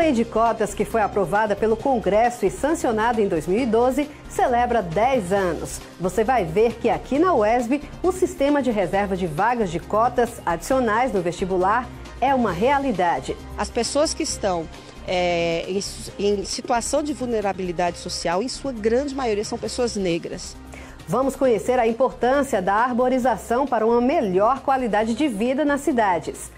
lei de cotas, que foi aprovada pelo Congresso e sancionada em 2012, celebra 10 anos. Você vai ver que aqui na UESB, o sistema de reserva de vagas de cotas adicionais no vestibular é uma realidade. As pessoas que estão em situação de vulnerabilidade social, em sua grande maioria, são pessoas negras. Vamos conhecer a importância da arborização para uma melhor qualidade de vida nas cidades.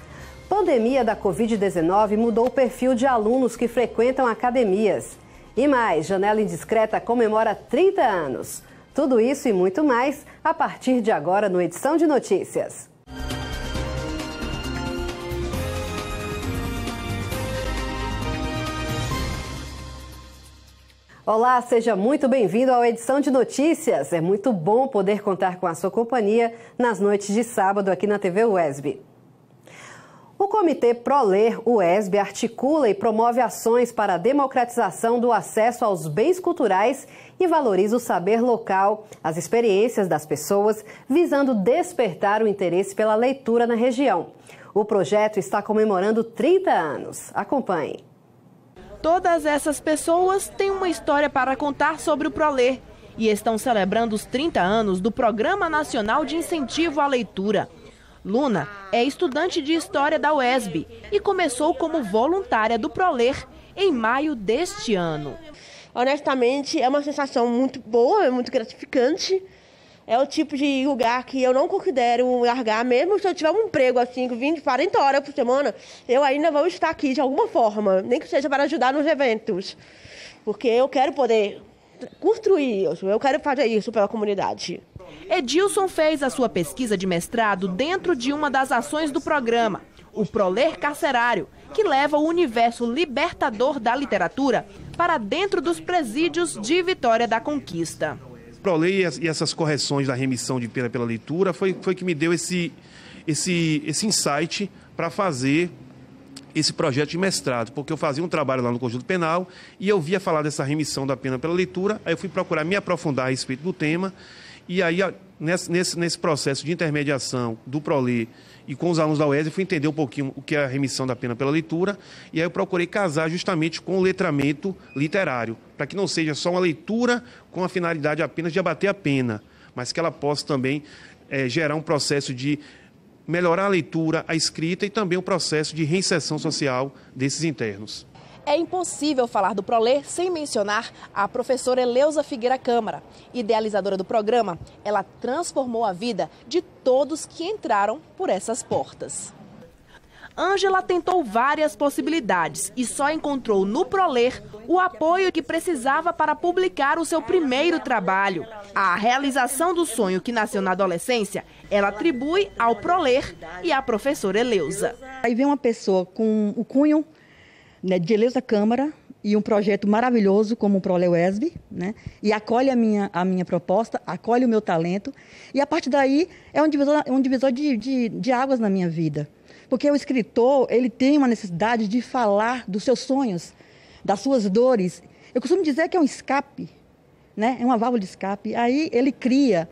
Pandemia da Covid-19 mudou o perfil de alunos que frequentam academias. E mais, Janela Indiscreta comemora 30 anos. Tudo isso e muito mais a partir de agora no Edição de Notícias. Olá, seja muito bem-vindo ao Edição de Notícias. É muito bom poder contar com a sua companhia nas noites de sábado aqui na TV UESB. O Comitê ProLer UESB articula e promove ações para a democratização do acesso aos bens culturais e valoriza o saber local, as experiências das pessoas, visando despertar o interesse pela leitura na região. O projeto está comemorando 30 anos. Acompanhe. Todas essas pessoas têm uma história para contar sobre o ProLer e estão celebrando os 30 anos do Programa Nacional de Incentivo à Leitura. Luna é estudante de História da UESB e começou como voluntária do ProLer em maio deste ano. Honestamente, é uma sensação muito boa, é muito gratificante. É o tipo de lugar que eu não considero largar, mesmo se eu tiver um emprego assim, 20, 40 horas por semana, eu ainda vou estar aqui de alguma forma, nem que seja para ajudar nos eventos. Porque eu quero poder construir isso, eu quero fazer isso pela comunidade. Edilson fez a sua pesquisa de mestrado dentro de uma das ações do programa, o ProLer Carcerário, que leva o universo libertador da literatura para dentro dos presídios de Vitória da Conquista. O ProLer e essas correções da remissão de pena pela leitura foi que me deu esse insight para fazer esse projeto de mestrado, porque eu fazia um trabalho lá no Conjunto Penal e eu via falar dessa remissão da pena pela leitura, aí eu fui procurar me aprofundar a respeito do tema. E aí, nesse processo de intermediação do ProLer e com os alunos da UESB, eu fui entender um pouquinho o que é a remissão da pena pela leitura, e aí eu procurei casar justamente com o letramento literário, para que não seja só uma leitura com a finalidade apenas de abater a pena, mas que ela possa também gerar um processo de melhorar a leitura, a escrita e também um processo de reinserção social desses internos. É impossível falar do ProLer sem mencionar a professora Eleusa Figueira Câmara. Idealizadora do programa, ela transformou a vida de todos que entraram por essas portas. Ângela tentou várias possibilidades e só encontrou no ProLer o apoio que precisava para publicar o seu primeiro trabalho. A realização do sonho que nasceu na adolescência, ela atribui ao ProLer e à professora Eleusa. Aí vem uma pessoa com o cunho de Eleusa Câmara e um projeto maravilhoso como o ProLer UESB, né? E acolhe a minha proposta, acolhe o meu talento, e a partir daí é um divisor de águas na minha vida. Porque o escritor, ele tem uma necessidade de falar dos seus sonhos, das suas dores. Eu costumo dizer que é um escape, né? É uma válvula de escape. Aí ele cria.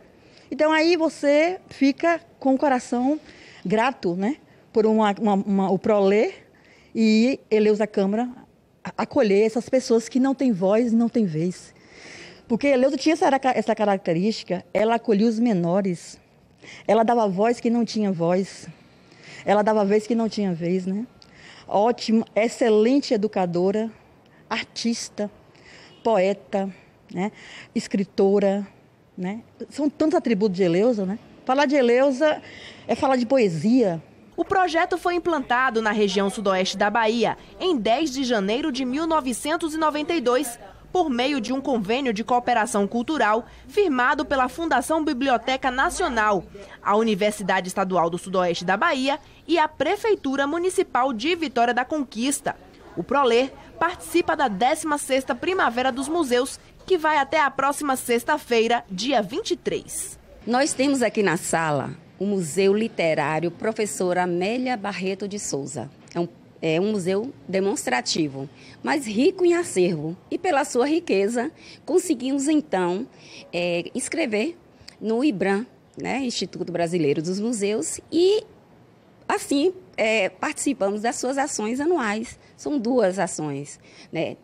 Então aí você fica com o coração grato, né? Por o ProLer e Eleusa Câmara acolher essas pessoas que não têm voz e não têm vez. Porque Eleusa tinha essa característica, ela acolhia os menores. Ela dava voz que não tinha voz. Ela dava vez que não tinha vez, né? Ótima, excelente educadora, artista, poeta, né? Escritora, né? São tantos atributos de Eleusa, né? Falar de Eleusa é falar de poesia. O projeto foi implantado na região sudoeste da Bahia em 10 de janeiro de 1992, por meio de um convênio de cooperação cultural firmado pela Fundação Biblioteca Nacional, a Universidade Estadual do Sudoeste da Bahia e a Prefeitura Municipal de Vitória da Conquista. O ProLer participa da 16ª Primavera dos Museus, que vai até a próxima sexta-feira, dia 23. Nós temos aqui na sala o Museu Literário Professora Amélia Barreto de Souza. É um museu demonstrativo, mas rico em acervo. E pela sua riqueza, conseguimos então inscrever no IBRAM, né, Instituto Brasileiro dos Museus, e assim, participamos das suas ações anuais. São 2 ações, né?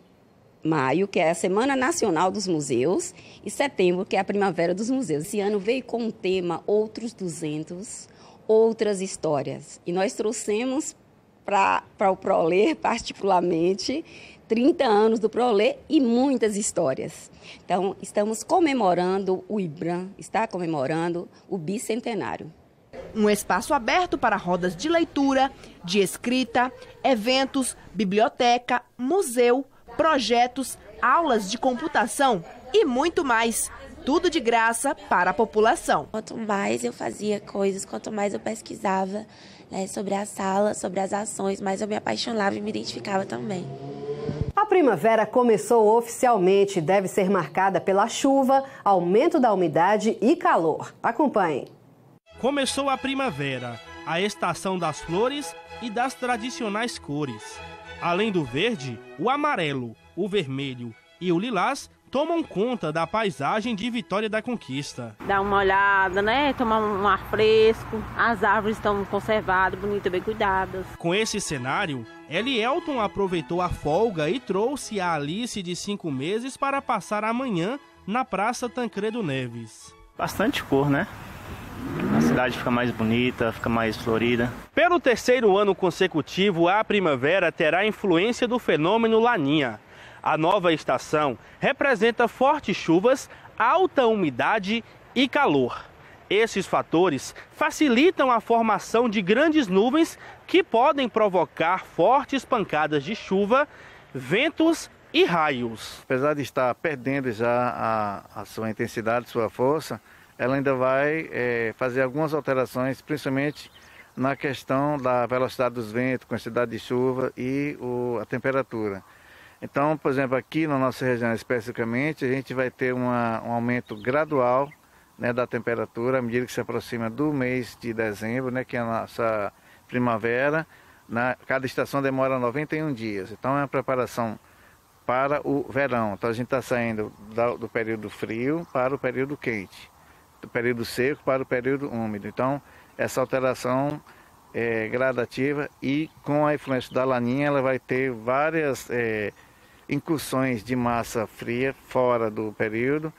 Maio, que é a Semana Nacional dos Museus, e setembro, que é a Primavera dos Museus. Esse ano veio com o tema Outros 200, Outras Histórias. E nós trouxemos para o ProLer, particularmente, 30 anos do ProLer e muitas histórias. Então, estamos comemorando, o IBRAM está comemorando o bicentenário. Um espaço aberto para rodas de leitura, de escrita, eventos, biblioteca, museu, projetos, aulas de computação e muito mais. Tudo de graça para a população. Quanto mais eu fazia coisas, quanto mais eu pesquisava, né, sobre a sala, sobre as ações, mais eu me apaixonava e me identificava também. A primavera começou oficialmente e deve ser marcada pela chuva, aumento da umidade e calor. Acompanhe. Começou a primavera, a estação das flores e das tradicionais cores. Além do verde, o amarelo, o vermelho e o lilás tomam conta da paisagem de Vitória da Conquista. Dá uma olhada, né? Tomar um ar fresco. As árvores estão conservadas, bonitas, bem cuidadas. Com esse cenário, Elielton aproveitou a folga e trouxe a Alice de 5 meses para passar a manhã na Praça Tancredo Neves. Bastante cor, né? A cidade fica mais bonita, fica mais florida. Pelo 3º ano consecutivo, a primavera terá influência do fenômeno Laninha. A nova estação representa fortes chuvas, alta umidade e calor. Esses fatores facilitam a formação de grandes nuvens que podem provocar fortes pancadas de chuva, ventos e raios. Apesar de estar perdendo já a sua intensidade, sua força, ela ainda vai fazer algumas alterações, principalmente na questão da velocidade dos ventos, quantidade de chuva e a temperatura. Então, por exemplo, aqui na nossa região especificamente, a gente vai ter um aumento gradual, né, da temperatura à medida que se aproxima do mês de dezembro, né, que é a nossa primavera. Cada estação demora 91 dias, então é uma preparação para o verão. Então a gente está saindo do período frio para o período quente, do período seco para o período úmido. Então essa alteração é gradativa e com a influência da Laninha ela vai ter várias incursões de massa fria fora do período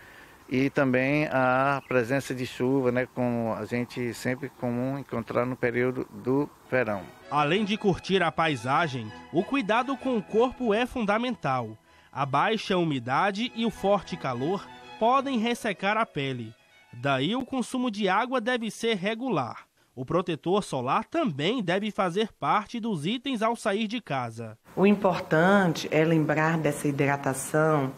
e também a presença de chuva, né, como a gente sempre comum encontrar no período do verão. Além de curtir a paisagem, o cuidado com o corpo é fundamental. A baixa umidade e o forte calor podem ressecar a pele. Daí o consumo de água deve ser regular. O protetor solar também deve fazer parte dos itens ao sair de casa. O importante é lembrar dessa hidratação,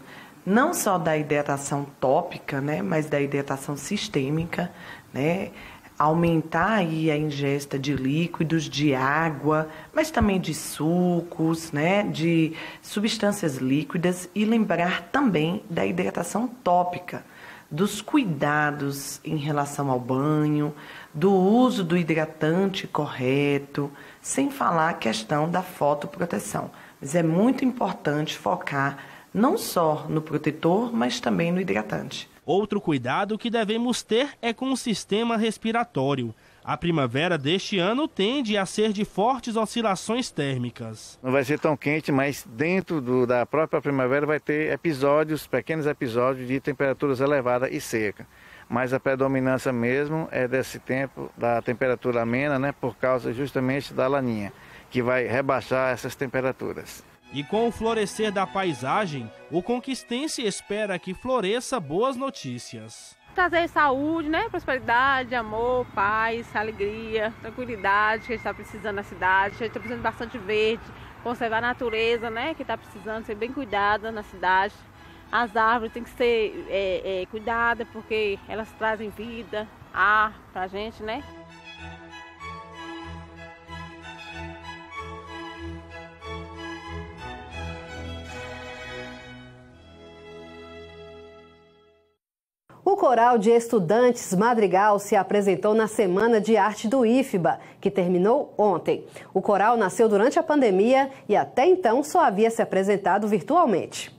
não só da hidratação tópica, né, mas da hidratação sistêmica, né, aumentar aí a ingesta de líquidos, de água, mas também de sucos, né, de substâncias líquidas e lembrar também da hidratação tópica, dos cuidados em relação ao banho, do uso do hidratante correto, sem falar a questão da fotoproteção. Mas é muito importante focar não só no protetor, mas também no hidratante. Outro cuidado que devemos ter é com o sistema respiratório. A primavera deste ano tende a ser de fortes oscilações térmicas. Não vai ser tão quente, mas dentro da própria primavera vai ter pequenos episódios de temperaturas elevadas e seca. Mas a predominância mesmo é desse tempo da temperatura amena, né, por causa justamente da Laninha, que vai rebaixar essas temperaturas. E com o florescer da paisagem, o conquistense espera que floresça boas notícias. Trazer saúde, né? Prosperidade, amor, paz, alegria, tranquilidade que a gente está precisando na cidade. A gente está precisando de bastante verde, conservar a natureza, né? Que está precisando ser bem cuidada na cidade. As árvores têm que ser cuidadas porque elas trazem vida, ar para a gente, né? O Coral de Estudantes Madrigal se apresentou na Semana de Arte do IFBA, que terminou ontem. O coral nasceu durante a pandemia e até então só havia se apresentado virtualmente.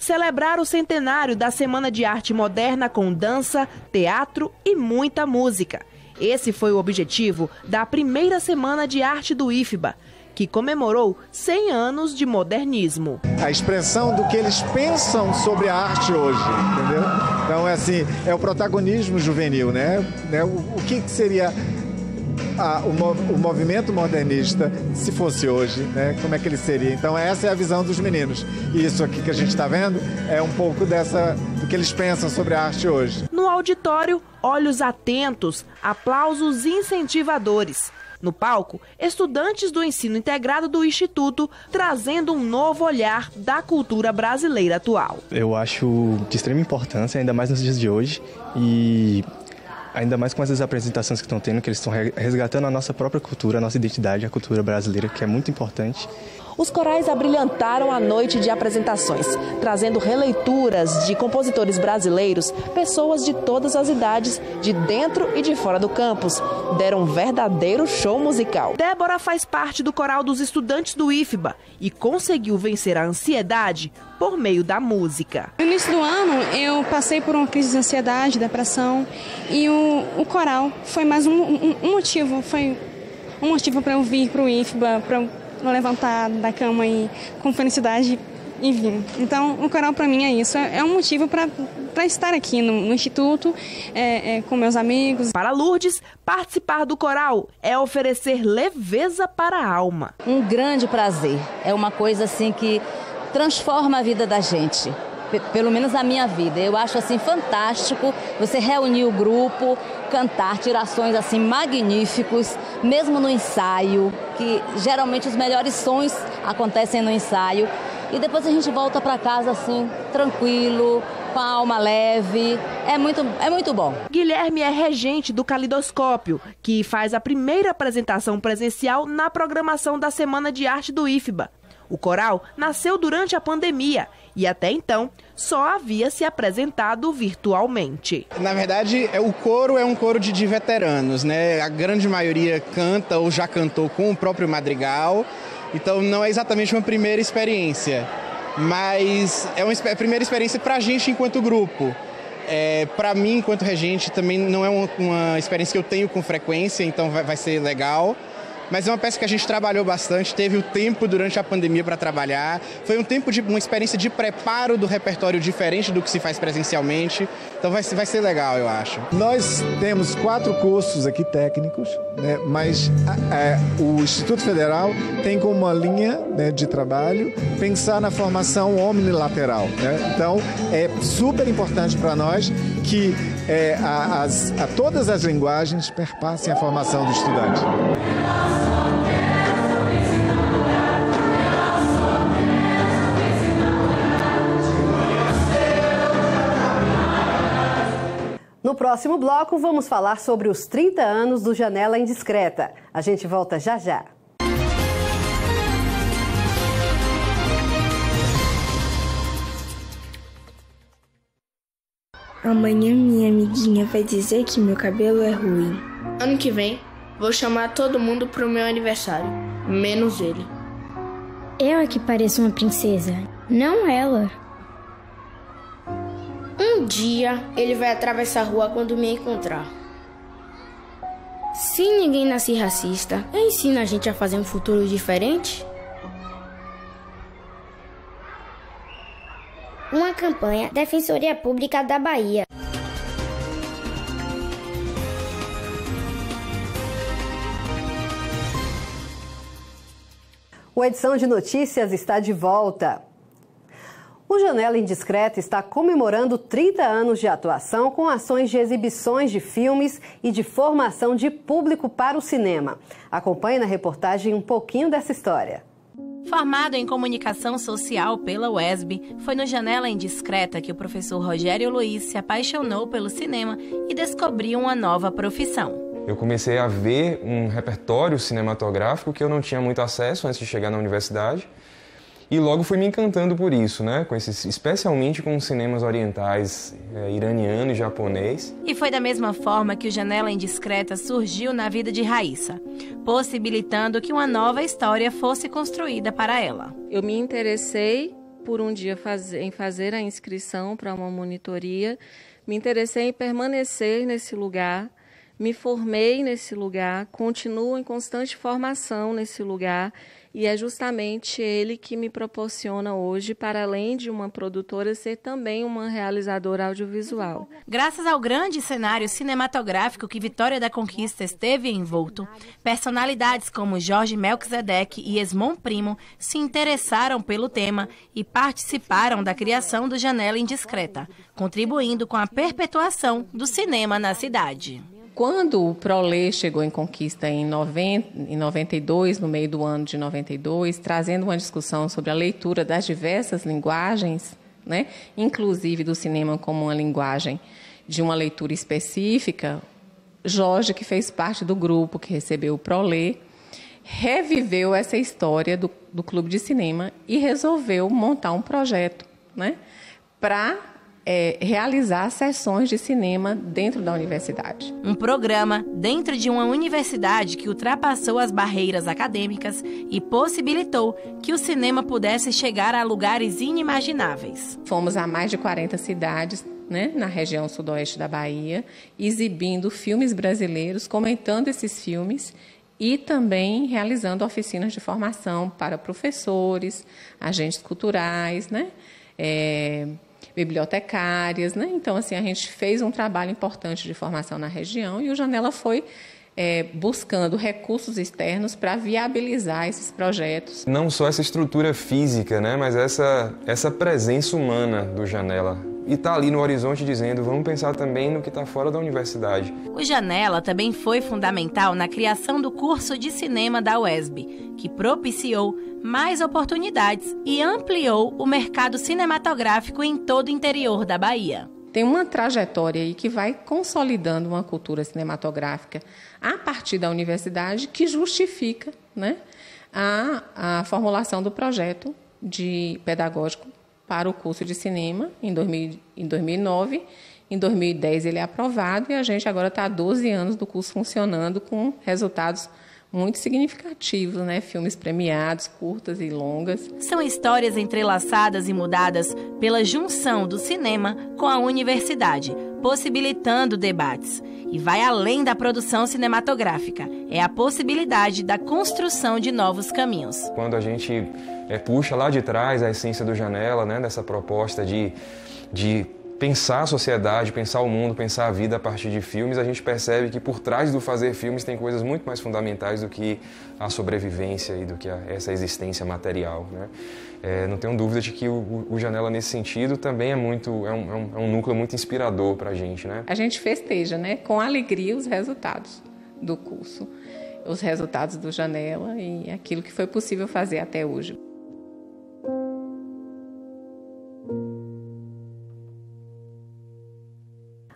celebrar o centenário da Semana de Arte Moderna com dança, teatro e muita música. Esse foi o objetivo da primeira Semana de Arte do IFBA, que comemorou 100 anos de modernismo. A expressão do que eles pensam sobre a arte hoje, entendeu? Então, é o protagonismo juvenil, né? O que seria o movimento modernista se fosse hoje, né? Como é que ele seria? Então, essa é a visão dos meninos. E isso aqui que a gente está vendo é um pouco do que eles pensam sobre a arte hoje. No auditório, olhos atentos, aplausos incentivadores. No palco, estudantes do ensino integrado do Instituto trazendo um novo olhar da cultura brasileira atual. Eu acho de extrema importância, ainda mais nos dias de hoje, e ainda mais com essas apresentações que estão tendo, que eles estão resgatando a nossa própria cultura, a nossa identidade, a cultura brasileira, que é muito importante. Os corais abrilhantaram a noite de apresentações, trazendo releituras de compositores brasileiros, pessoas de todas as idades, de dentro e de fora do campus. Deram um verdadeiro show musical. Débora faz parte do coral dos estudantes do IFBA e conseguiu vencer a ansiedade por meio da música. No início do ano, eu passei por uma crise de ansiedade, depressão, e o coral foi mais um motivo, para eu vir para o IFBA, para eu levantar da cama e com felicidade e vir. Então, o coral para mim é isso, é um motivo para estar aqui no Instituto, com meus amigos. Para Lourdes, participar do coral é oferecer leveza para a alma. Um grande prazer, é uma coisa assim que transforma a vida da gente. Pelo menos a minha vida. Eu acho assim fantástico você reunir o grupo, cantar, tirar sons assim magníficos, mesmo no ensaio, que geralmente os melhores sons acontecem no ensaio. E depois a gente volta para casa assim, tranquilo, com a alma leve. É muito bom. Guilherme é regente do Calidoscópio, que faz a primeira apresentação presencial na programação da Semana de Arte do IFBA. O coral nasceu durante a pandemia e até então só havia se apresentado virtualmente. Na verdade, o coro é um coro de veteranos, né? A grande maioria canta ou já cantou com o próprio madrigal, então não é exatamente uma primeira experiência, mas é uma primeira experiência para a gente enquanto grupo. Para mim, enquanto regente, também não é uma experiência que eu tenho com frequência, então vai ser legal. Mas é uma peça que a gente trabalhou bastante, teve o tempo durante a pandemia para trabalhar. Foi uma experiência de preparo do repertório diferente do que se faz presencialmente. Então vai ser legal, eu acho. Nós temos 4 cursos aqui técnicos, né, mas o Instituto Federal tem como uma linha, né, de trabalho pensar na formação omnilateral, né? Então é super importante para nós que todas as linguagens perpassem a formação do estudante. No próximo bloco, vamos falar sobre os 30 anos do Janela Indiscreta. A gente volta já já. Amanhã minha amiguinha vai dizer que meu cabelo é ruim. Ano que vem, vou chamar todo mundo pro meu aniversário, menos ele. Eu é que pareço uma princesa, não ela. Um dia, ele vai atravessar a rua quando me encontrar. Se ninguém nascer racista, ensina a gente a fazer um futuro diferente? Uma campanha Defensoria Pública da Bahia. O Edição de Notícias está de volta. O Janela Indiscreta está comemorando 30 anos de atuação com ações de exibições de filmes e de formação de público para o cinema. Acompanhe na reportagem um pouquinho dessa história. Formado em Comunicação Social pela UESB, foi no Janela Indiscreta que o professor Rogério Luiz se apaixonou pelo cinema e descobriu uma nova profissão. Eu comecei a ver um repertório cinematográfico que eu não tinha muito acesso antes de chegar na universidade. E logo fui me encantando por isso, né? Especialmente com os cinemas orientais, iraniano e japonês. E foi da mesma forma que o Janela Indiscreta surgiu na vida de Raíssa, possibilitando que uma nova história fosse construída para ela. Eu me interessei por um dia em fazer a inscrição para uma monitoria, me interessei em permanecer nesse lugar, me formei nesse lugar, continuo em constante formação nesse lugar, e é justamente ele que me proporciona hoje, para além de uma produtora, ser também uma realizadora audiovisual. Graças ao grande cenário cinematográfico que Vitória da Conquista esteve envolto, personalidades como Jorge Melquisedeque e Esmond Primo se interessaram pelo tema e participaram da criação do Janela Indiscreta, contribuindo com a perpetuação do cinema na cidade. Quando o Prolé chegou em Conquista em 92, no meio do ano de 92, trazendo uma discussão sobre a leitura das diversas linguagens, né, inclusive do cinema como uma linguagem de uma leitura específica, Jorge, que fez parte do grupo que recebeu o Prolé, reviveu essa história do Clube de Cinema e resolveu montar um projeto, né, para realizar sessões de cinema dentro da universidade. Um programa dentro de uma universidade que ultrapassou as barreiras acadêmicas e possibilitou que o cinema pudesse chegar a lugares inimagináveis. Fomos a mais de 40 cidades, né, na região sudoeste da Bahia, exibindo filmes brasileiros, comentando esses filmes e também realizando oficinas de formação para professores, agentes culturais, né, bibliotecárias, né? Então, assim, a gente fez um trabalho importante de formação na região e o Janela foi buscando recursos externos para viabilizar esses projetos. Não só essa estrutura física, né, mas essa presença humana do Janela. E está ali no horizonte dizendo, vamos pensar também no que está fora da universidade. O Janela também foi fundamental na criação do curso de cinema da UESB, que propiciou mais oportunidades e ampliou o mercado cinematográfico em todo o interior da Bahia. Tem uma trajetória aí que vai consolidando uma cultura cinematográfica a partir da universidade que justifica, né, a formulação do projeto pedagógico para o curso de cinema em 2009. Em 2010 ele é aprovado e a gente agora está há 12 anos do curso funcionando com resultados muito significativos, né? Filmes premiados, curtas e longas. São histórias entrelaçadas e mudadas pela junção do cinema com a universidade, possibilitando debates. E vai além da produção cinematográfica. É a possibilidade da construção de novos caminhos. Quando a gente puxa lá de trás a essência do Janela, né, dessa proposta de pensar a sociedade, pensar o mundo, pensar a vida a partir de filmes, a gente percebe que por trás do fazer filmes tem coisas muito mais fundamentais do que a sobrevivência e do que essa existência material, né? Não tenho dúvida de que o Janela, nesse sentido, também é um núcleo muito inspirador para a gente, né? A gente festeja, né, com alegria os resultados do curso, os resultados do Janela e aquilo que foi possível fazer até hoje.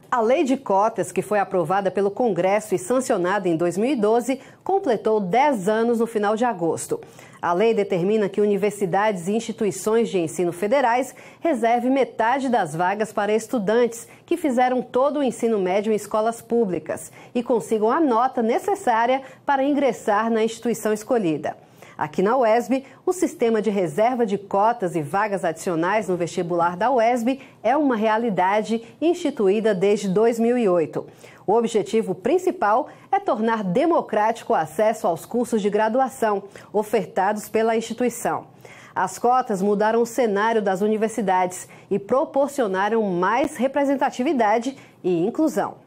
A Lei de Cotas, que foi aprovada pelo Congresso e sancionada em 2012, completou 10 anos no final de agosto. A lei determina que universidades e instituições de ensino federais reservem metade das vagas para estudantes que fizeram todo o ensino médio em escolas públicas e consigam a nota necessária para ingressar na instituição escolhida. Aqui na UESB, o sistema de reserva de cotas e vagas adicionais no vestibular da UESB é uma realidade instituída desde 2008. O objetivo principal é tornar democrático o acesso aos cursos de graduação ofertados pela instituição. As cotas mudaram o cenário das universidades e proporcionaram mais representatividade e inclusão.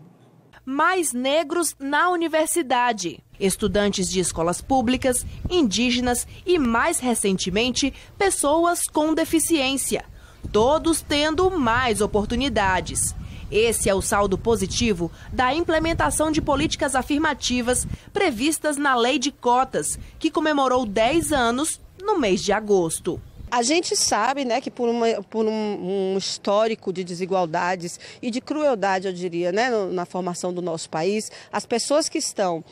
Mais negros na universidade. Estudantes de escolas públicas, indígenas e, mais recentemente, pessoas com deficiência. Todos tendo mais oportunidades. Esse é o saldo positivo da implementação de políticas afirmativas previstas na Lei de Cotas, que comemorou 10 anos no mês de agosto. A gente sabe, né, que por um histórico de desigualdades e de crueldade, eu diria, né, na formação do nosso país, as pessoas que estão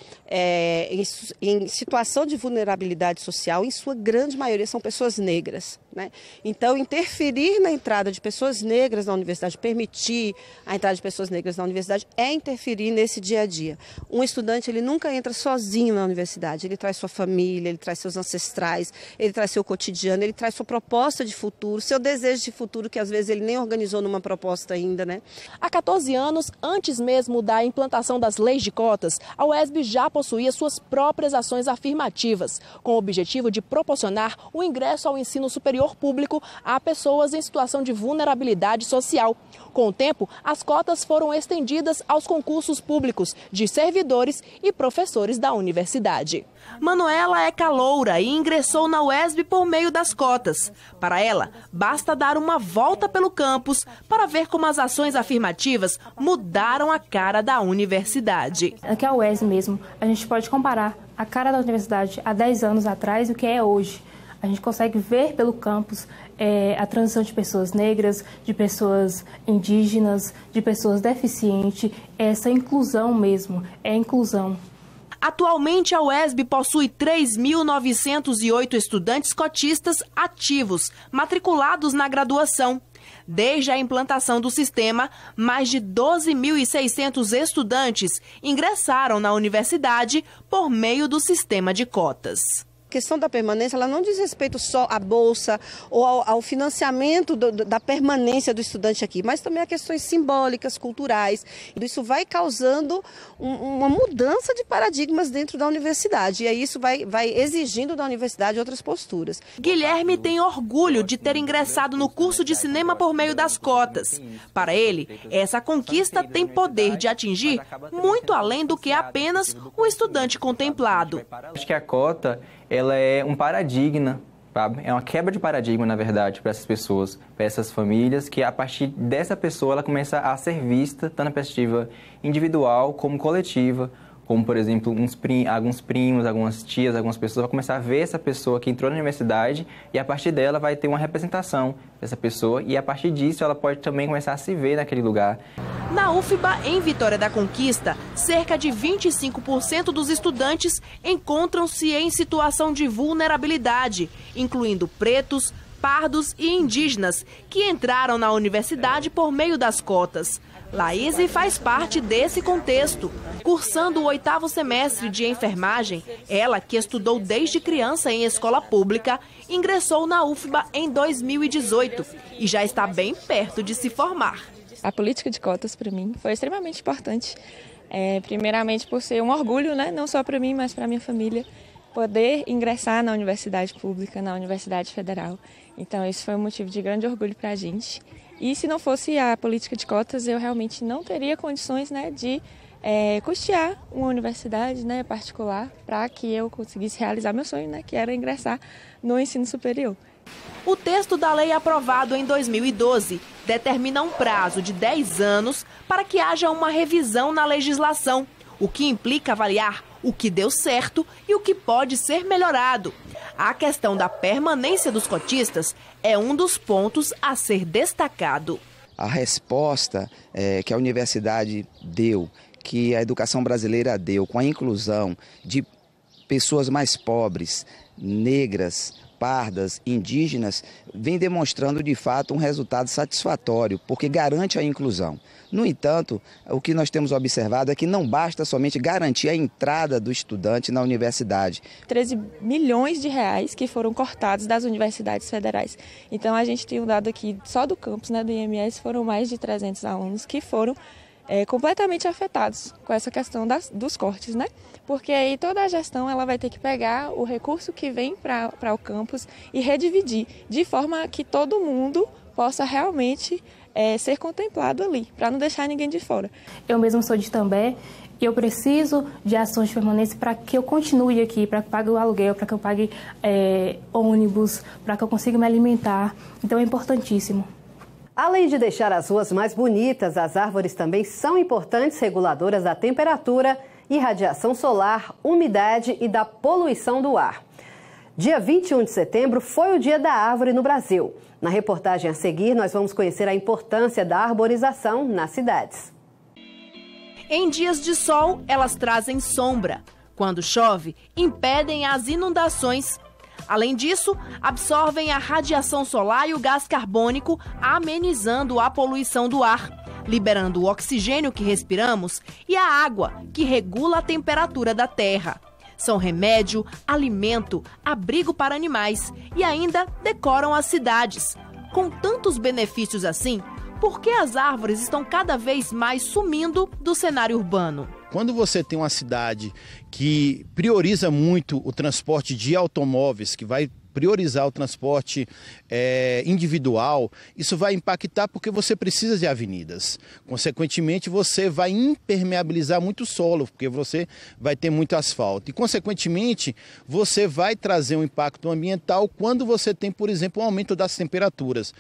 em situação de vulnerabilidade social, em sua grande maioria, são pessoas negras, né? Então, interferir na entrada de pessoas negras na universidade, permitir a entrada de pessoas negras na universidade é interferir nesse dia a dia. Um estudante, ele nunca entra sozinho na universidade, ele traz sua família, ele traz seus ancestrais, ele traz seu cotidiano, ele traz sua proposta de futuro, seu desejo de futuro, que às vezes ele nem organizou numa proposta ainda, né? Há 14 anos, antes mesmo da implantação das leis de cotas, a UESB já possuía suas próprias ações afirmativas, com o objetivo de proporcionar o ingresso ao ensino superior público a pessoas em situação de vulnerabilidade social. Com o tempo, as cotas foram estendidas aos concursos públicos de servidores e professores da universidade. Manuela é caloura e ingressou na UESB por meio das cotas. Para ela, basta dar uma volta pelo campus para ver como as ações afirmativas mudaram a cara da universidade. Aqui é a UESB mesmo, a gente pode comparar a cara da universidade há 10 anos atrás e o que é hoje. A gente consegue ver pelo campus a transição de pessoas negras, de pessoas indígenas, de pessoas deficientes, essa inclusão mesmo, é inclusão. Atualmente, a UESB possui 3.908 estudantes cotistas ativos, matriculados na graduação. Desde a implantação do sistema, mais de 12.600 estudantes ingressaram na universidade por meio do sistema de cotas. A questão da permanência, ela não diz respeito só à bolsa ou ao financiamento da permanência do estudante aqui, mas também a questões simbólicas, culturais. Isso vai causando uma mudança de paradigmas dentro da universidade, e aí isso vai exigindo da universidade outras posturas. Guilherme tem orgulho de ter ingressado no curso de cinema por meio das cotas. Para ele, essa conquista tem poder de atingir muito além do que apenas o estudante contemplado. Acho que a cota, ela é um paradigma, sabe? É uma quebra de paradigma, na verdade, para essas pessoas, para essas famílias, que a partir dessa pessoa ela começa a ser vista, tanto na perspectiva individual como coletiva, como, por exemplo, alguns primos, algumas tias, algumas pessoas vão começar a ver essa pessoa que entrou na universidade e a partir dela vai ter uma representação dessa pessoa e a partir disso ela pode também começar a se ver naquele lugar. Na UFBA, em Vitória da Conquista, cerca de 25% dos estudantes encontram-se em situação de vulnerabilidade, incluindo pretos, pardos e indígenas, que entraram na universidade por meio das cotas. Laís faz parte desse contexto. Cursando o 8º semestre de enfermagem, ela, que estudou desde criança em escola pública, ingressou na UFBA em 2018 e já está bem perto de se formar. A política de cotas, para mim, foi extremamente importante. Primeiramente por ser um orgulho, né? Não só para mim, mas para a minha família, poder ingressar na universidade pública, na Universidade Federal. Então, isso foi um motivo de grande orgulho para a gente. E se não fosse a política de cotas, eu realmente não teria condições, né, de custear uma universidade, né, particular para que eu conseguisse realizar meu sonho, né, que era ingressar no ensino superior. O texto da lei aprovado em 2012 determina um prazo de 10 anos para que haja uma revisão na legislação, o que implica avaliar o que deu certo e o que pode ser melhorado. A questão da permanência dos cotistas é um dos pontos a ser destacado. A resposta que a universidade deu, que a educação brasileira deu com a inclusão de pessoas mais pobres, negras, pardas, indígenas, vem demonstrando de fato um resultado satisfatório, porque garante a inclusão. No entanto, o que nós temos observado é que não basta somente garantir a entrada do estudante na universidade. 13 milhões de reais que foram cortados das universidades federais. Então a gente tem um dado aqui só do campus, né, do IMS, foram mais de 300 alunos que foram completamente afetados com essa questão dos cortes, né? Porque aí toda a gestão ela vai ter que pegar o recurso que vem para o campus e redividir, de forma que todo mundo possa realmente ser contemplado ali, para não deixar ninguém de fora. Eu mesmo sou de També e eu preciso de ações de permanência para que eu continue aqui, para que eu pague o aluguel, para que eu pague ônibus, para que eu consiga me alimentar. Então é importantíssimo. Além de deixar as ruas mais bonitas, as árvores também são importantes reguladoras da temperatura, irradiação solar, umidade e da poluição do ar. Dia 21 de setembro foi o Dia da Árvore no Brasil. Na reportagem a seguir, nós vamos conhecer a importância da arborização nas cidades. Em dias de sol, elas trazem sombra. Quando chove, impedem as inundações. Além disso, absorvem a radiação solar e o gás carbônico, amenizando a poluição do ar, liberando o oxigênio que respiramos e a água, que regula a temperatura da terra. São remédio, alimento, abrigo para animais e ainda decoram as cidades. Com tantos benefícios assim, por que as árvores estão cada vez mais sumindo do cenário urbano? Quando você tem uma cidade que prioriza muito o transporte de automóveis, que vai priorizar o transporte individual, isso vai impactar porque você precisa de avenidas. Consequentemente, você vai impermeabilizar muito o solo, porque você vai ter muito asfalto. E, consequentemente, você vai trazer um impacto ambiental quando você tem, por exemplo, um aumento das temperaturas.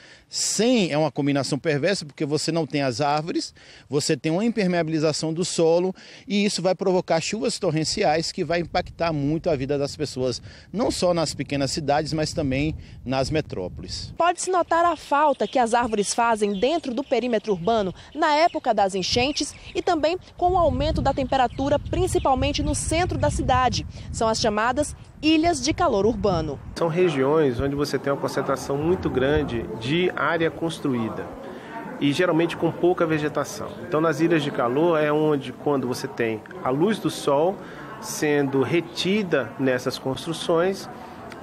É uma combinação perversa, porque você não tem as árvores, você tem uma impermeabilização do solo, e isso vai provocar chuvas torrenciais que vai impactar muito a vida das pessoas, não só nas pequenas cidades, mas também nas metrópoles. Pode-se notar a falta que as árvores fazem dentro do perímetro urbano na época das enchentes e também com o aumento da temperatura, principalmente no centro da cidade. São as chamadas ilhas de calor urbano. São regiões onde você tem uma concentração muito grande de área construída e geralmente com pouca vegetação. Então, nas ilhas de calor é onde, quando você tem a luz do sol sendo retida nessas construções,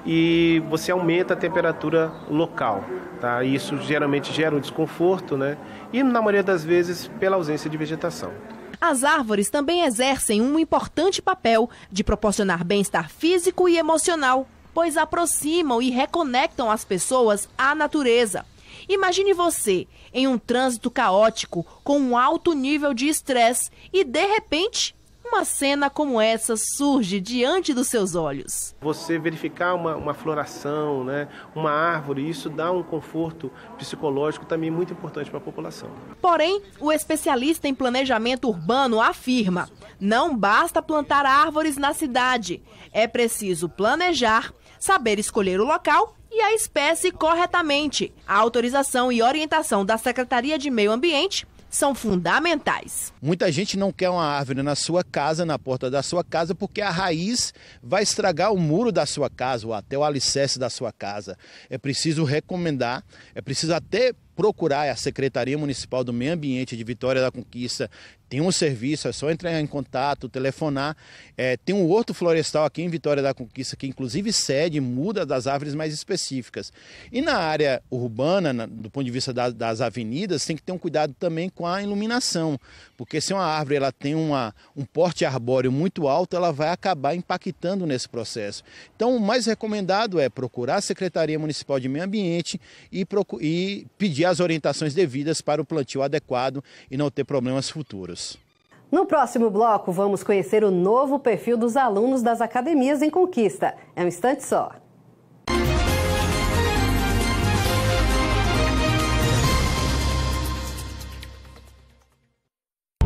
e você aumenta a temperatura local, tá? Isso geralmente gera um desconforto, né? E na maioria das vezes pela ausência de vegetação. As árvores também exercem um importante papel de proporcionar bem-estar físico e emocional, pois aproximam e reconectam as pessoas à natureza. Imagine você em um trânsito caótico com um alto nível de estresse e, de repente, uma cena como essa surge diante dos seus olhos. Você verificar uma floração, né, uma árvore, isso dá um conforto psicológico também muito importante para a população. Porém, o especialista em planejamento urbano afirma: não basta plantar árvores na cidade, é preciso planejar, saber escolher o local e a espécie corretamente. A autorização e orientação da Secretaria de Meio Ambiente são fundamentais. Muita gente não quer uma árvore na sua casa, na porta da sua casa, porque a raiz vai estragar o muro da sua casa ou até o alicerce da sua casa. É preciso recomendar, é preciso até procurar a Secretaria Municipal do Meio Ambiente de Vitória da Conquista. Tem um serviço, é só entrar em contato, telefonar. Tem um horto florestal aqui em Vitória da Conquista, que inclusive cede, muda das árvores mais específicas. E na área urbana, do ponto de vista das avenidas, tem que ter um cuidado também com a iluminação. Porque se uma árvore ela tem um porte arbóreo muito alto, ela vai acabar impactando nesse processo. Então, o mais recomendado é procurar a Secretaria Municipal de Meio Ambiente e pedir as orientações devidas para o plantio adequado e não ter problemas futuros. No próximo bloco, vamos conhecer o novo perfil dos alunos das academias em Conquista. É um instante só.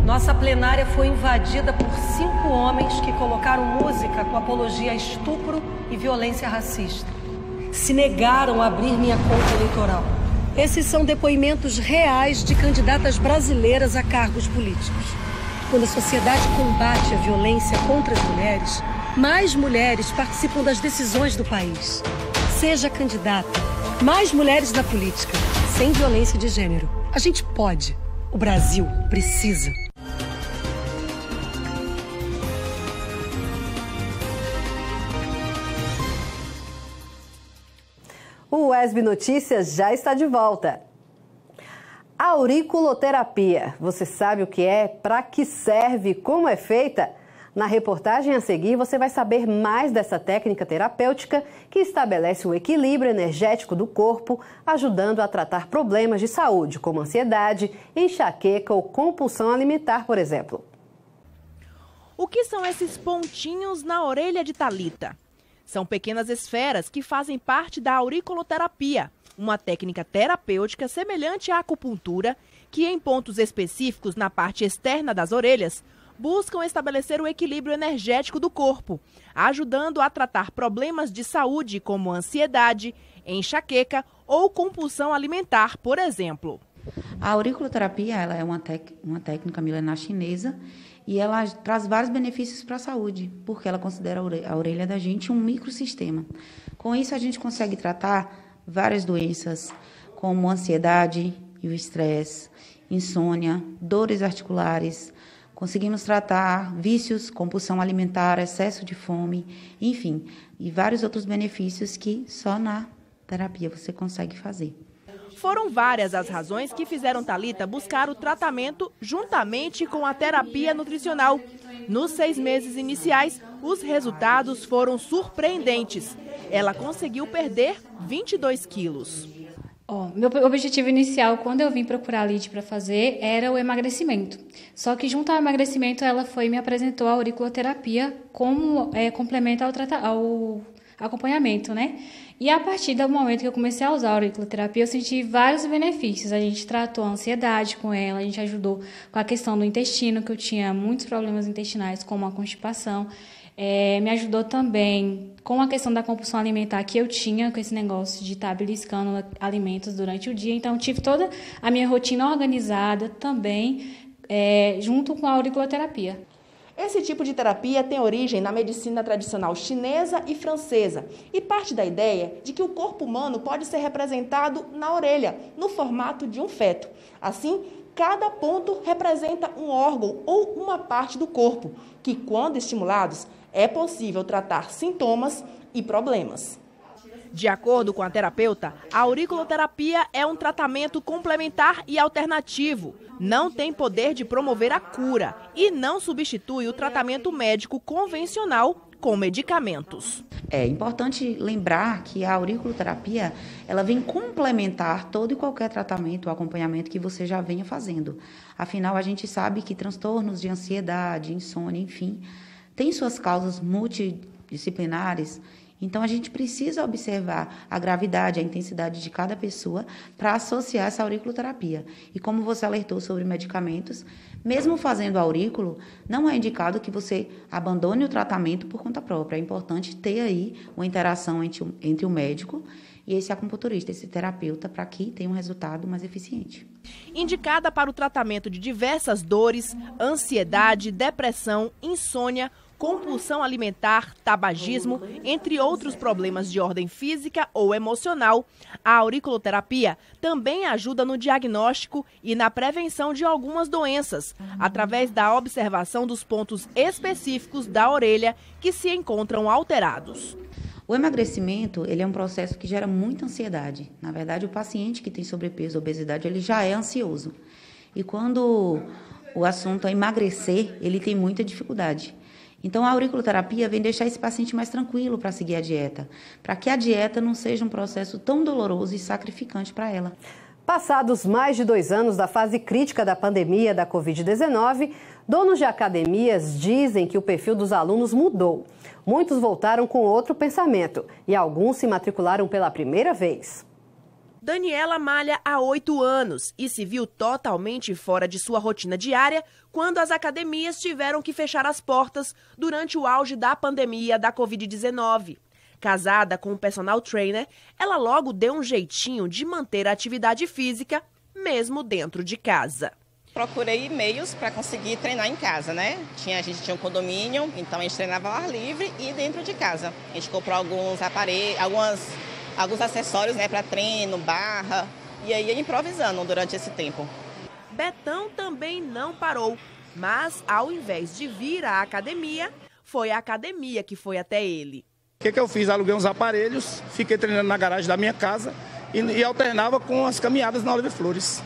Nossa plenária foi invadida por 5 homens que colocaram música com apologia a estupro e violência racista. Se negaram a abrir minha conta eleitoral. Esses são depoimentos reais de candidatas brasileiras a cargos políticos. Quando a sociedade combate a violência contra as mulheres, mais mulheres participam das decisões do país. Seja candidata. Mais mulheres na política, sem violência de gênero. A gente pode. O Brasil precisa. O UESB Notícias já está de volta. Auriculoterapia. Você sabe o que é, para que serve, como é feita? Na reportagem a seguir, você vai saber mais dessa técnica terapêutica que estabelece o equilíbrio energético do corpo, ajudando a tratar problemas de saúde, como ansiedade, enxaqueca ou compulsão alimentar, por exemplo. O que são esses pontinhos na orelha de Thalita? São pequenas esferas que fazem parte da auriculoterapia, uma técnica terapêutica semelhante à acupuntura, que em pontos específicos na parte externa das orelhas, buscam estabelecer o equilíbrio energético do corpo, ajudando a tratar problemas de saúde como ansiedade, enxaqueca ou compulsão alimentar, por exemplo. A auriculoterapia ela é uma técnica milenar chinesa e ela traz vários benefícios para a saúde, porque ela considera a orelha da gente um microsistema. Com isso, a gente consegue tratar várias doenças, como ansiedade e o estresse, insônia, dores articulares. Conseguimos tratar vícios, compulsão alimentar, excesso de fome, enfim, e vários outros benefícios que só na terapia você consegue fazer. Foram várias as razões que fizeram Thalita buscar o tratamento juntamente com a terapia nutricional. Nos 6 meses iniciais, os resultados foram surpreendentes. Ela conseguiu perder 22 quilos. Meu objetivo inicial, quando eu vim procurar a Lide para fazer, era o emagrecimento. Só que junto ao emagrecimento, ela me apresentou a auriculoterapia como complemento ao acompanhamento, né? E a partir do momento que eu comecei a usar a auriculoterapia, eu senti vários benefícios. A gente tratou a ansiedade com ela, a gente ajudou com a questão do intestino, que eu tinha muitos problemas intestinais, como a constipação. Me ajudou também com a questão da compulsão alimentar que eu tinha, com esse negócio de estar beliscando alimentos durante o dia. Então, tive toda a minha rotina organizada também, junto com a auriculoterapia. Esse tipo de terapia tem origem na medicina tradicional chinesa e francesa e parte da ideia de que o corpo humano pode ser representado na orelha, no formato de um feto. Assim, cada ponto representa um órgão ou uma parte do corpo, que, quando estimulados, é possível tratar sintomas e problemas. De acordo com a terapeuta, a auriculoterapia é um tratamento complementar e alternativo. Não tem poder de promover a cura e não substitui o tratamento médico convencional com medicamentos. É importante lembrar que a auriculoterapia, ela vem complementar todo e qualquer tratamento ou acompanhamento que você já venha fazendo. Afinal, a gente sabe que transtornos de ansiedade, insônia, enfim, têm suas causas multidisciplinares. Então, a gente precisa observar a gravidade, a intensidade de cada pessoa para associar essa auriculoterapia. E como você alertou sobre medicamentos, mesmo fazendo aurículo, não é indicado que você abandone o tratamento por conta própria. É importante ter aí uma interação entre o médico e esse acupunturista, esse terapeuta, para que tenha um resultado mais eficiente. Indicada para o tratamento de diversas dores, ansiedade, depressão, insônia, compulsão alimentar, tabagismo, entre outros problemas de ordem física ou emocional, a auriculoterapia também ajuda no diagnóstico e na prevenção de algumas doenças, através da observação dos pontos específicos da orelha que se encontram alterados. O emagrecimento, ele é um processo que gera muita ansiedade. Na verdade, o paciente que tem sobrepeso ou obesidade, ele já é ansioso. E quando o assunto é emagrecer, ele tem muita dificuldade. Então, a auriculoterapia vem deixar esse paciente mais tranquilo para seguir a dieta, para que a dieta não seja um processo tão doloroso e sacrificante para ela. Passados mais de 2 anos da fase crítica da pandemia da Covid-19, donos de academias dizem que o perfil dos alunos mudou. Muitos voltaram com outro pensamento e alguns se matricularam pela primeira vez. Daniela malha há 8 anos e se viu totalmente fora de sua rotina diária quando as academias tiveram que fechar as portas durante o auge da pandemia da Covid-19. Casada com um personal trainer, ela logo deu um jeitinho de manter a atividade física, mesmo dentro de casa. Procurei meios para conseguir treinar em casa, né? A gente tinha um condomínio, então a gente treinava ao ar livre e dentro de casa. A gente comprou alguns aparelhos, alguns acessórios, né, para treino, barra, e aí ia improvisando durante esse tempo. Betão também não parou, mas ao invés de vir à academia, foi a academia que foi até ele. O que eu fiz? Aluguei uns aparelhos, fiquei treinando na garagem da minha casa e alternava com as caminhadas na Olive Flores.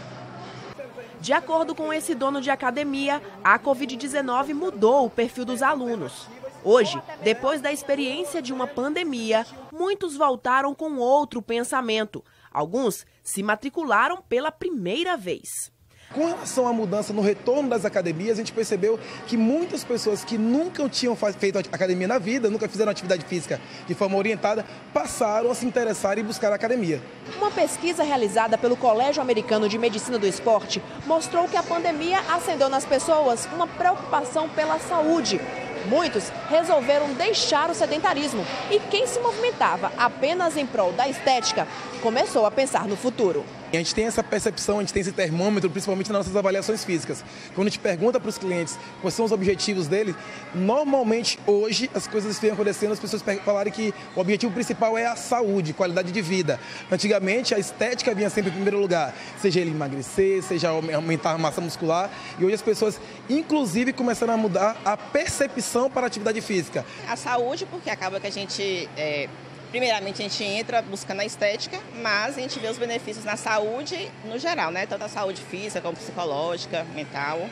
De acordo com esse dono de academia, a Covid-19 mudou o perfil dos alunos. Hoje, depois da experiência de uma pandemia, muitos voltaram com outro pensamento. Alguns se matricularam pela primeira vez. Com relação à mudança no retorno das academias, a gente percebeu que muitas pessoas que nunca tinham feito academia na vida, nunca fizeram atividade física de forma orientada, passaram a se interessar e buscar a academia. Uma pesquisa realizada pelo Colégio Americano de Medicina do Esporte mostrou que a pandemia acendeu nas pessoas uma preocupação pela saúde. Muitos resolveram deixar o sedentarismo e quem se movimentava apenas em prol da estética começou a pensar no futuro. A gente tem essa percepção, a gente tem esse termômetro, principalmente nas nossas avaliações físicas. Quando a gente pergunta para os clientes quais são os objetivos deles, normalmente hoje as coisas vêm acontecendo, as pessoas falarem que o objetivo principal é a saúde, qualidade de vida. Antigamente a estética vinha sempre em primeiro lugar, seja ele emagrecer, seja aumentar a massa muscular, e hoje as pessoas inclusive começaram a mudar a percepção para a atividade física. A saúde, porque acaba que a gente... Primeiramente, a gente entra buscando a estética, mas a gente vê os benefícios na saúde no geral, né? Tanto a saúde física como psicológica, mental.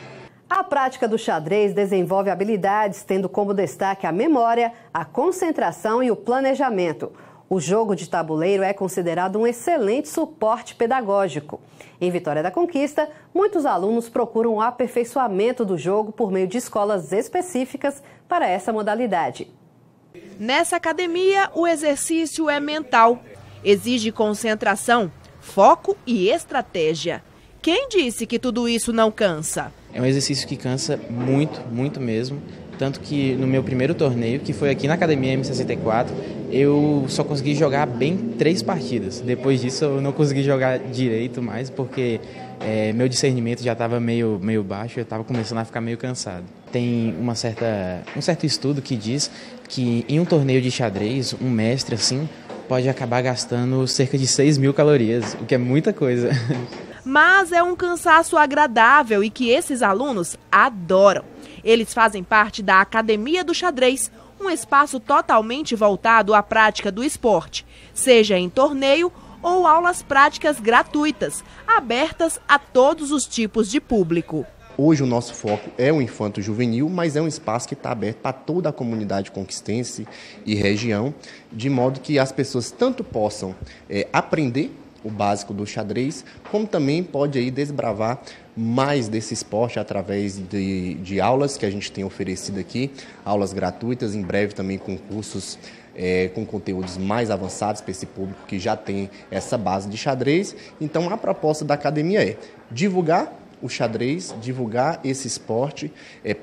A prática do xadrez desenvolve habilidades, tendo como destaque a memória, a concentração e o planejamento. O jogo de tabuleiro é considerado um excelente suporte pedagógico. Em Vitória da Conquista, muitos alunos procuram o aperfeiçoamento do jogo por meio de escolas específicas para essa modalidade. Nessa academia, o exercício é mental. Exige concentração, foco e estratégia. Quem disse que tudo isso não cansa? É um exercício que cansa muito, muito mesmo. Tanto que no meu primeiro torneio, que foi aqui na Academia M64, eu só consegui jogar bem 3 partidas. Depois disso eu não consegui jogar direito mais, porque meu discernimento já estava meio baixo, eu estava começando a ficar meio cansado. Tem um certo estudo que diz que em um torneio de xadrez, um mestre assim pode acabar gastando cerca de 6.000 calorias, o que é muita coisa. Mas é um cansaço agradável e que esses alunos adoram. Eles fazem parte da Academia do Xadrez, um espaço totalmente voltado à prática do esporte, seja em torneio ou aulas práticas gratuitas, abertas a todos os tipos de público. Hoje o nosso foco é o infanto-juvenil, mas é um espaço que está aberto para toda a comunidade conquistense e região, de modo que as pessoas tanto possam aprender o básico do xadrez, como também pode aí desbravar mais desse esporte através de aulas que a gente tem oferecido aqui, aulas gratuitas, em breve também com cursos com conteúdos mais avançados para esse público que já tem essa base de xadrez. Então a proposta da academia é divulgar o xadrez, divulgar esse esporte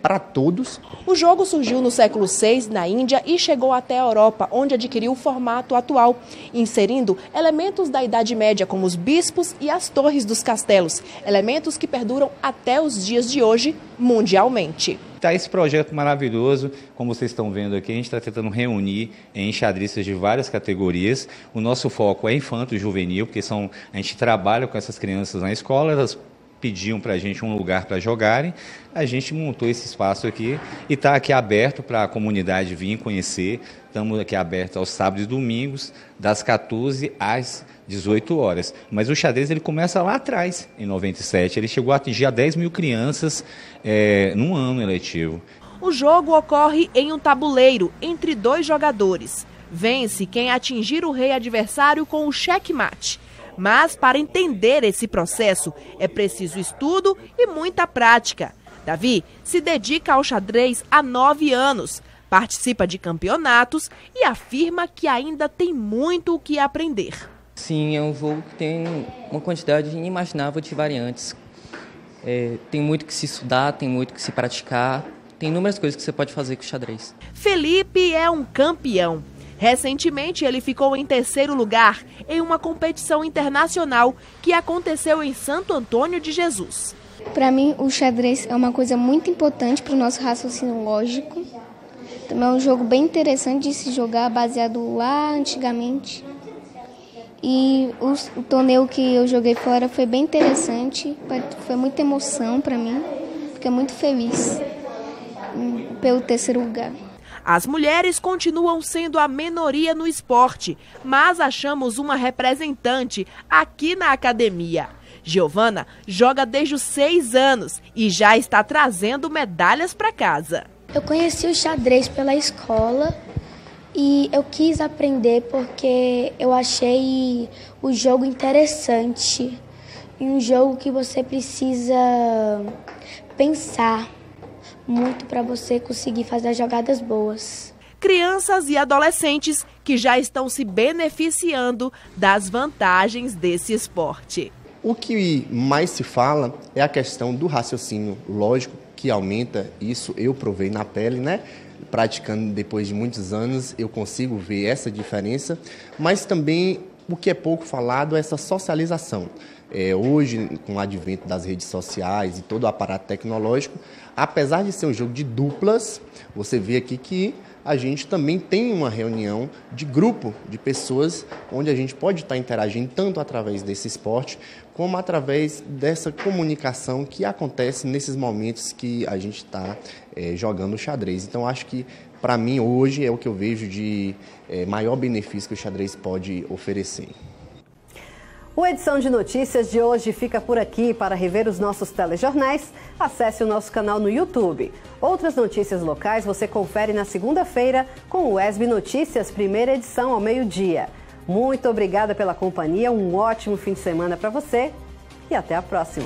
para todos. O jogo surgiu no século VI na Índia e chegou até a Europa, onde adquiriu o formato atual, inserindo elementos da Idade Média, como os bispos e as torres dos castelos, elementos que perduram até os dias de hoje mundialmente. Está esse projeto maravilhoso, como vocês estão vendo aqui, a gente está tentando reunir enxadristas de várias categorias. O nosso foco é infanto-juvenil, porque a gente trabalha com essas crianças na escola, elas pediam para a gente um lugar para jogarem, a gente montou esse espaço aqui e está aqui aberto para a comunidade vir conhecer. Estamos aqui abertos aos sábados e domingos, das 14 às 18 horas. Mas o xadrez ele começa lá atrás, em 97. Ele chegou a atingir a 10.000 crianças num ano eletivo. O jogo ocorre em um tabuleiro entre 2 jogadores. Vence quem atingir o rei adversário com o checkmate. Mas para entender esse processo é preciso estudo e muita prática. Davi se dedica ao xadrez há 9 anos, participa de campeonatos e afirma que ainda tem muito o que aprender. Sim, é um jogo que tem uma quantidade inimaginável de variantes. Tem muito que se estudar, tem muito que se praticar, tem inúmeras coisas que você pode fazer com o xadrez. Felipe é um campeão. Recentemente, ele ficou em 3º lugar em uma competição internacional que aconteceu em Santo Antônio de Jesus. Para mim, o xadrez é uma coisa muito importante para o nosso raciocínio lógico. Também é um jogo bem interessante de se jogar, baseado lá antigamente. E o torneio que eu joguei fora foi bem interessante, foi muita emoção para mim. Fiquei muito feliz pelo 3º lugar. As mulheres continuam sendo a minoria no esporte, mas achamos uma representante aqui na academia. Giovana joga desde os 6 anos e já está trazendo medalhas para casa. Eu conheci o xadrez pela escola e eu quis aprender porque eu achei o jogo interessante. E um jogo que você precisa pensar muito para você conseguir fazer jogadas boas. Crianças e adolescentes que já estão se beneficiando das vantagens desse esporte. O que mais se fala é a questão do raciocínio lógico, que aumenta. Isso eu provei na pele, né? Praticando depois de muitos anos, eu consigo ver essa diferença, mas também o que é pouco falado é essa socialização. Hoje, com o advento das redes sociais e todo o aparato tecnológico, apesar de ser um jogo de duplas, você vê aqui que a gente também tem uma reunião de grupo de pessoas onde a gente pode estar interagindo tanto através desse esporte como através dessa comunicação que acontece nesses momentos que a gente está jogando xadrez. Então, acho que, para mim, hoje é o que eu vejo de maior benefício que o xadrez pode oferecer. O Edição de Notícias de hoje fica por aqui. Para rever os nossos telejornais, acesse o nosso canal no YouTube. Outras notícias locais você confere na segunda-feira com o UESB Notícias, primeira edição ao meio-dia. Muito obrigada pela companhia, um ótimo fim de semana para você e até a próxima.